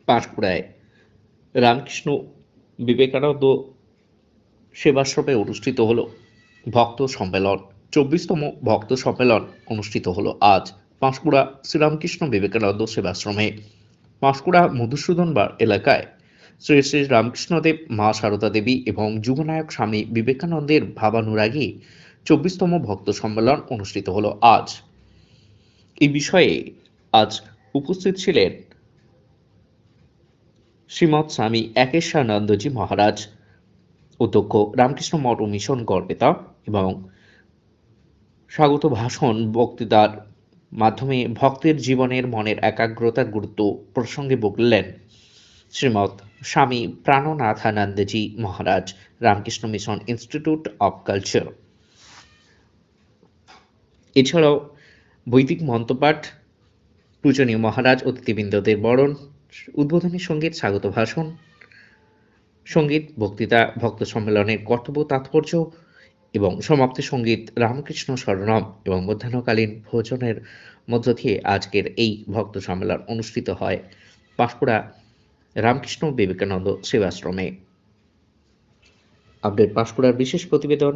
পাঁশকুড়ায় রামকৃষ্ণ বিবেকানন্দ সেবাশ্রমে অনুষ্ঠিত হল ভক্ত সম্মেলন। 24তম ভক্ত সম্মেলন অনুষ্ঠিত হলো আজ পাঁশকুড়া শ্রীরামকৃষ্ণ বিবেকানন্দ সেবাশ্রমে। পাঁশকুড়া মধুসূদন বার এলাকায় শ্রী শ্রী রামকৃষ্ণদেব, মা সারদা দেবী এবং যুবনায়ক স্বামী বিবেকানন্দের ভাবানুরাগী 24তম ভক্ত সম্মেলন অনুষ্ঠিত হলো আজ। এই বিষয়ে আজ উপস্থিত ছিলেন শ্রীমৎ স্বামী একেশ্বরানন্দজি মহারাজ, অধ্যক্ষ রামকৃষ্ণ মঠ ও মিশন গড়বেতা, এবং স্বাগত ভাষণ বক্তৃতার মাধ্যমে ভক্তের জীবনের মনের একাগ্রতার গুরুত্ব প্রসঙ্গে বললেন Srimat Swami Prananathanandaji Maharaj, Ramakrishna mission institute of culture. এছাড়াও বৈদিক মন্ত্রপাঠ, পূজনীয় মহারাজ অতিথিবৃন্দদের বরণ, উদ্বোধনী সঙ্গীত, স্বাগত ভাষণ, সঙ্গীত, বক্তৃতা, ভক্ত সম্মেলনের কর্তব্য তাৎপর্য এবং সমাপ্তি সঙ্গীত, রামকৃষ্ণ শরণম এবং মধ্যাহ্নকালীন ভোজনের মধ্য দিয়ে আজকের এই ভক্ত সম্মেলন অনুষ্ঠিত হয় পাঁশকুড়া রামকৃষ্ণ বিবেকানন্দ সেবাশ্রমে। আপডেট পাঁশকুড়ার বিশেষ প্রতিবেদন।